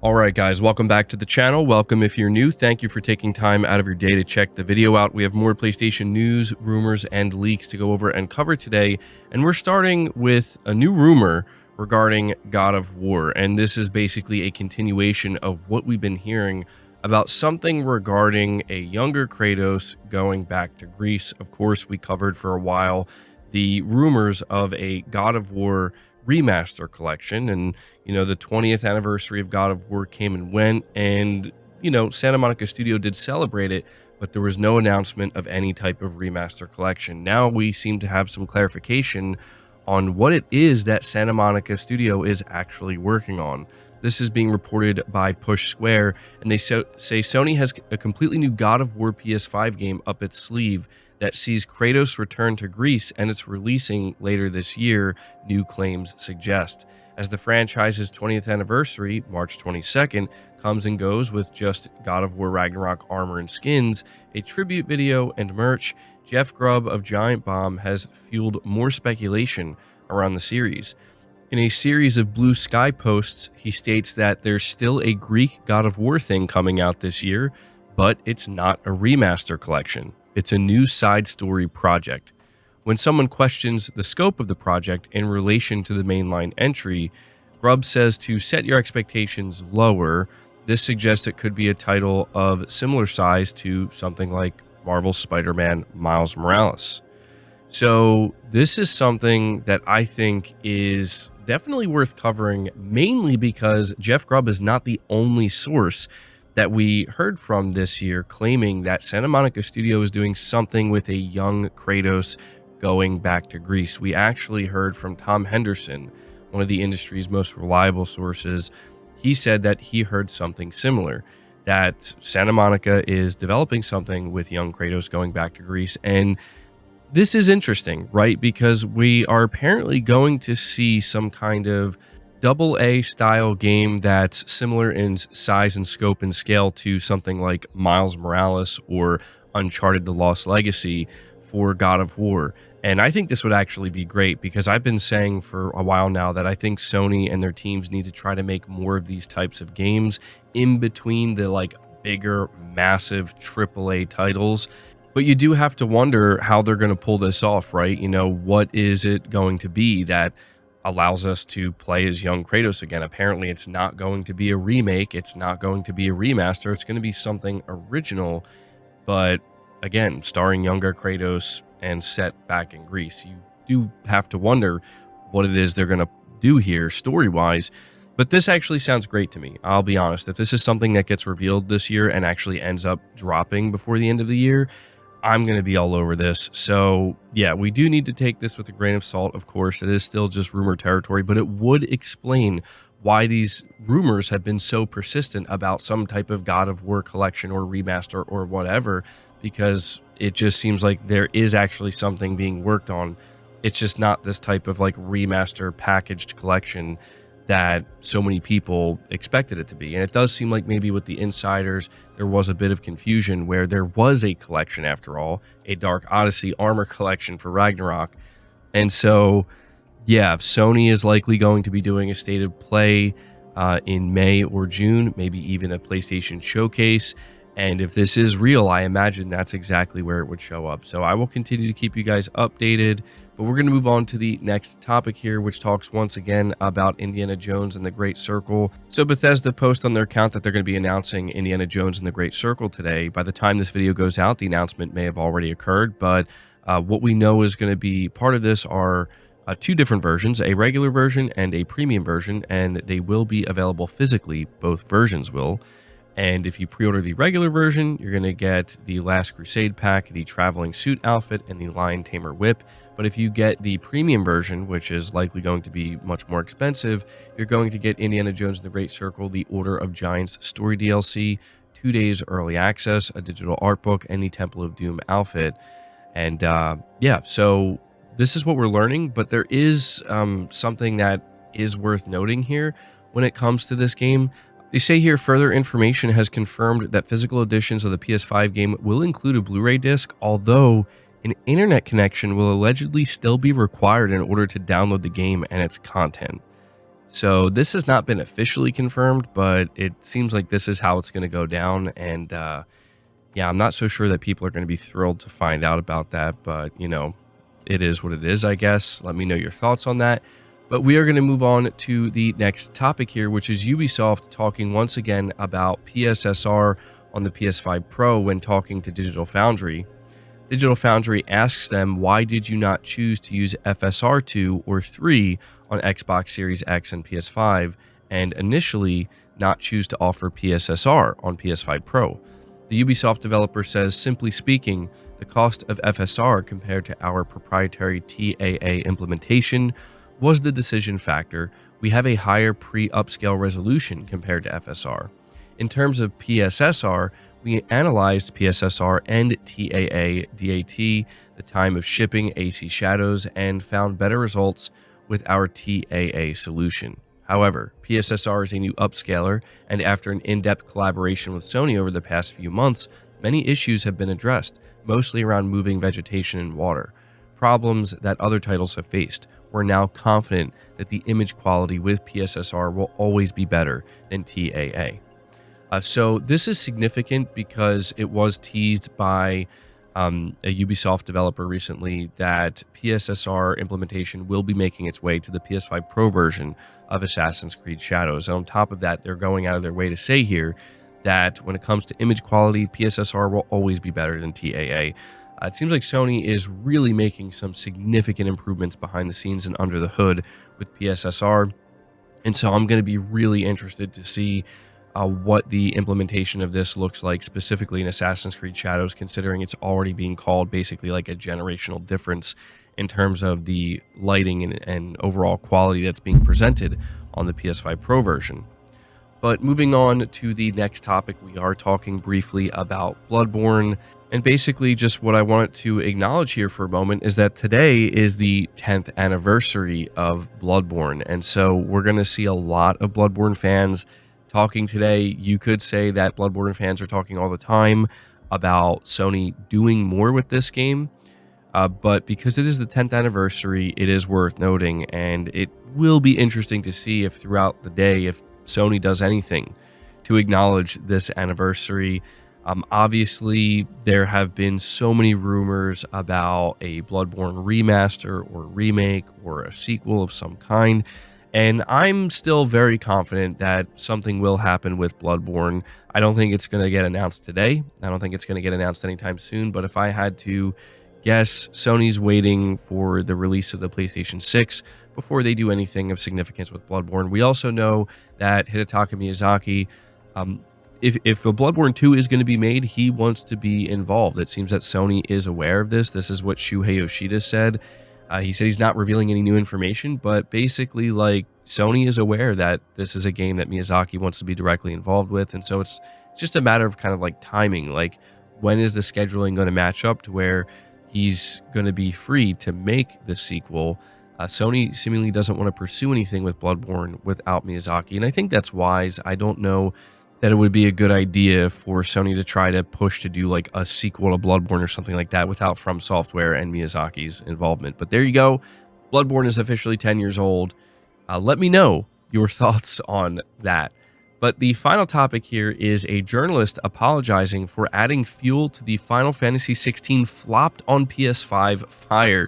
Alright guys, welcome back to the channel. Welcome if you're new. Thank you for taking time out of your day to check the video out. We have more PlayStation news, rumors, and leaks to go over and cover today. And we're starting with a new rumor regarding God of War. And this is basically a continuation of what we've been hearing about something regarding a younger Kratos going back to Greece. Of course, we covered for a while the rumors of a God of War remaster collection, and the 20th anniversary of God of War came and went, and Santa Monica Studio did celebrate it, but there was no announcement of any type of remaster collection. Now we seem to have some clarification on what it is that Santa Monica Studio is actually working on. This is being reported by Push Square, and they say Sony has a completely new God of War PS5 game up its sleeve that sees Kratos return to Greece, and it's releasing later this year, new claims suggest. As the franchise's 20th anniversary, March 22nd, comes and goes with just God of War Ragnarok armor and skins, a tribute video, and merch, Jeff Grubb of Giant Bomb has fueled more speculation around the series. In a series of Blue Sky posts, he states that there's still a Greek God of War thing coming out this year, but it's not a remaster collection. It's a new side story project. When someone questions the scope of the project in relation to the mainline entry, Grubb says to set your expectations lower. This suggests it could be a title of similar size to something like Marvel's Spider-Man Miles Morales. So this is something that I think is definitely worth covering, mainly because Jeff Grubb is not the only source that we heard from this year claiming that Santa Monica Studio is doing something with a young Kratos going back to Greece. We actually heard from Tom Henderson, one of the industry's most reliable sources. He said that he heard something similar, that Santa Monica is developing something with young Kratos going back to Greece. And this is interesting, right? Because we are apparently going to see some kind of AA style game that's similar in size and scope and scale to something like Miles Morales or Uncharted: The Lost Legacy for God of War. And I think this would actually be great, because I've been saying for a while now that I think Sony and their teams need to try to make more of these types of games in between the bigger, massive AAA titles. But you do have to wonder how they're going to pull this off, right? What is it going to be that allows us to play as young Kratos again? Apparently it's not going to be a remake, it's not going to be a remaster, it's going to be something original, but again, starring younger Kratos and set back in Greece. You do have to wonder what it is they're going to do here story-wise, but this actually sounds great to me. I'll be honest, if this is something that gets revealed this year and actually ends up dropping before the end of the year, I'm going to be all over this. So yeah, we do need to take this with a grain of salt. Of course, it is still just rumor territory, but it would explain why these rumors have been so persistent about some type of God of War collection or remaster or whatever, because it just seems like there is actually something being worked on. It's just not this type of remaster packaged collection that so many people expected it to be. And it does seem like maybe with the insiders, there was a bit of confusion where there was a collection after all, a Dark Odyssey armor collection for Ragnarok. And so, yeah, Sony is likely going to be doing a state of play in May or June, maybe even a PlayStation showcase. And if this is real, I imagine that's exactly where it would show up. So I will continue to keep you guys updated, but we're going to move on to the next topic here, which talks once again about Indiana Jones and the Great Circle. So Bethesda posted on their account that they're going to be announcing Indiana Jones and the Great Circle today. By the time this video goes out, the announcement may have already occurred, but what we know is going to be part of this are two different versions, a regular version and a premium version, and they will be available physically. Both versions will. And if you pre-order the regular version, you're going to get the Last Crusade pack, the traveling suit outfit, and the Lion Tamer whip. But if you get the premium version, which is likely going to be much more expensive, you're going to get Indiana Jones and the Great Circle, the Order of Giants story DLC, 2 days early access, a digital art book, and the Temple of Doom outfit. And yeah, so this is what we're learning, but there is something that is worth noting here when it comes to this game. They say here further information has confirmed that physical editions of the PS5 game will include a Blu-ray disc, although an internet connection will allegedly still be required in order to download the game and its content. So this has not been officially confirmed, but it seems like this is how it's going to go down. And yeah, I'm not so sure that people are going to be thrilled to find out about that, but it is what it is, I guess. Let me know your thoughts on that. But we are going to move on to the next topic here, which is Ubisoft talking once again about PSSR on the PS5 Pro when talking to Digital Foundry. Digital Foundry asks them, why did you not choose to use FSR 2 or 3 on Xbox Series X and PS5, and initially not choose to offer PSSR on PS5 Pro? The Ubisoft developer says, simply speaking, the cost of FSR compared to our proprietary TAA implementation was the decision factor. We have a higher pre-upscale resolution compared to FSR. In terms of PSSR, we analyzed PSSR and TAA DAT, the time of shipping AC shadows, and found better results with our TAA solution. However, PSSR is a new upscaler, and after an in-depth collaboration with Sony over the past few months, many issues have been addressed, mostly around moving vegetation and water. Problems that other titles have faced. We're now confident that the image quality with PSSR will always be better than TAA. So this is significant because it was teased by a Ubisoft developer recently that PSSR implementation will be making its way to the PS5 Pro version of Assassin's Creed Shadows. And on top of that, they're going out of their way to say here that when it comes to image quality, PSSR will always be better than TAA. It seems like Sony is really making some significant improvements behind the scenes and under the hood with PSSR. And so I'm going to be really interested to see what the implementation of this looks like, specifically in Assassin's Creed Shadows, considering it's already being called basically like a generational difference in terms of the lighting and overall quality that's being presented on the PS5 Pro version. But moving on to the next topic, we are talking briefly about Bloodborne. And basically just what I wanted to acknowledge here for a moment is that today is the 10th anniversary of Bloodborne. And so we're going to see a lot of Bloodborne fans talking today. You could say that Bloodborne fans are talking all the time about Sony doing more with this game. But because it is the 10th anniversary, it is worth noting, and it will be interesting to see if throughout the day, if Sony does anything to acknowledge this anniversary. Obviously, there have been so many rumors about a Bloodborne remaster or remake or a sequel of some kind. And I'm still very confident that something will happen with Bloodborne. I don't think it's going to get announced today. I don't think it's going to get announced anytime soon. But if I had to guess, Sony's waiting for the release of the PlayStation 6 before they do anything of significance with Bloodborne. We also know that Hidetaka Miyazaki, if a Bloodborne 2 is going to be made, he wants to be involved. It seems that Sony is aware of this. This is what Shuhei Yoshida said. He said he's not revealing any new information, but basically, like, Sony is aware that this is a game that Miyazaki wants to be directly involved with, and so it's just a matter of kind of like timing. Like, when is the scheduling going to match up to where he's going to be free to make the sequel? Sony seemingly doesn't want to pursue anything with Bloodborne without Miyazaki, and I think that's wise. I don't know that it would be a good idea for Sony to try to push to do like a sequel to Bloodborne or something like that without From Software and Miyazaki's involvement. But there you go. Bloodborne is officially 10 years old. Let me know your thoughts on that. But the final topic here is a journalist apologizing for adding fuel to the Final Fantasy XVI flopped on PS5 fire.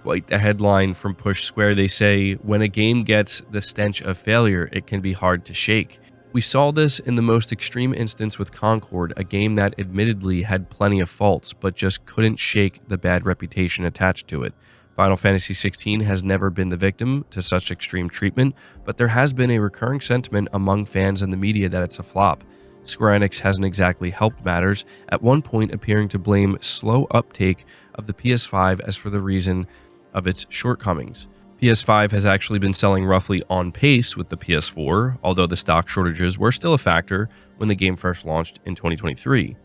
Quite the headline from Push Square. They say, when a game gets the stench of failure, it can be hard to shake. We saw this in the most extreme instance with Concord, a game that admittedly had plenty of faults, but just couldn't shake the bad reputation attached to it. Final Fantasy XVI has never been the victim to such extreme treatment, but there has been a recurring sentiment among fans and the media that it's a flop. Square Enix hasn't exactly helped matters, at one point appearing to blame slow uptake of the PS5 as for the reason of its shortcomings. PS5 has actually been selling roughly on pace with the PS4, although the stock shortages were still a factor when the game first launched in 2023.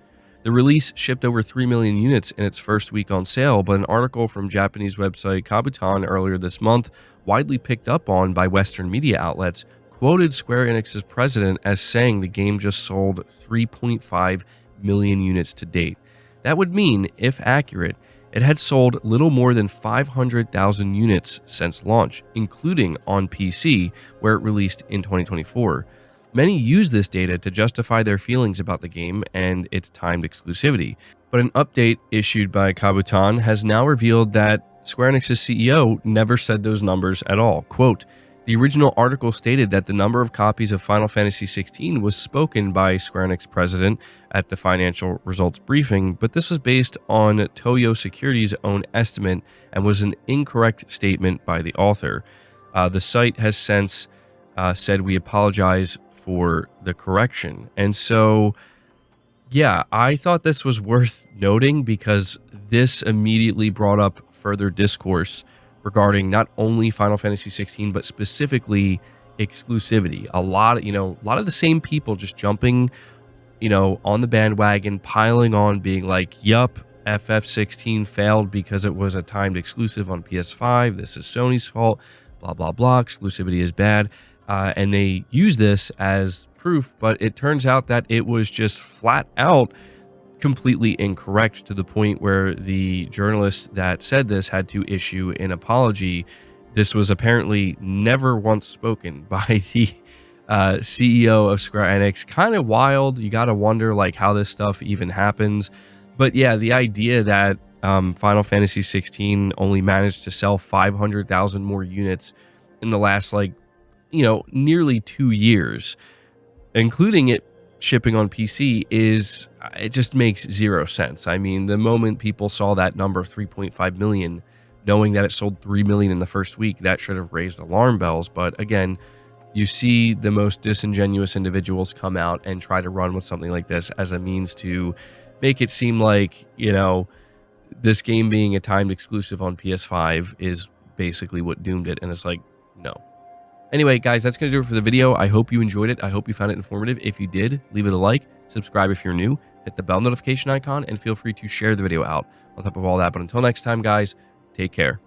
The release shipped over 3 million units in its first week on sale, but an article from Japanese website Kabutan earlier this month, widely picked up on by Western media outlets, quoted Square Enix's president as saying the game just sold 3.5 million units to date. That would mean, if accurate, it had sold little more than 500,000 units since launch, including on PC, where it released in 2024. Many use this data to justify their feelings about the game and its timed exclusivity, but an update issued by Kabutan has now revealed that Square Enix's CEO never said those numbers at all. Quote, "The original article stated that the number of copies of Final Fantasy XVI was spoken by Square Enix president at the financial results briefing, but this was based on Toyo Security's own estimate and was an incorrect statement by the author. The site has since said we apologize for the correction." And so, yeah, I thought this was worth noting because this immediately brought up further discourse regarding not only Final Fantasy 16, but specifically exclusivity. A lot of the same people just jumping, on the bandwagon, piling on, being like, yup, FF16 failed because it was a timed exclusive on PS5. This is Sony's fault, blah, blah, blah. Exclusivity is bad. And they use this as proof, but it turns out that it was just flat out completely incorrect, to the point where the journalist that said this had to issue an apology. This was apparently never once spoken by the CEO of Square Enix. Kind of wild. You got to wonder like how this stuff even happens. But yeah, the idea that Final Fantasy 16 only managed to sell 500,000 more units in the last nearly 2 years, including it shipping on PC, it just makes zero sense. I mean, the moment people saw that number, 3.5 million, knowing that it sold 3 million in the first week, that should have raised alarm bells. But again, you see the most disingenuous individuals come out and try to run with something like this as a means to make it seem like, this game being a timed exclusive on PS5 is basically what doomed it. And it's like, no. Anyway, guys, that's going to do it for the video. I hope you enjoyed it. I hope you found it informative. If you did, leave it a like, subscribe if you're new, hit the bell notification icon, and feel free to share the video out on top of all that. But until next time, guys, take care.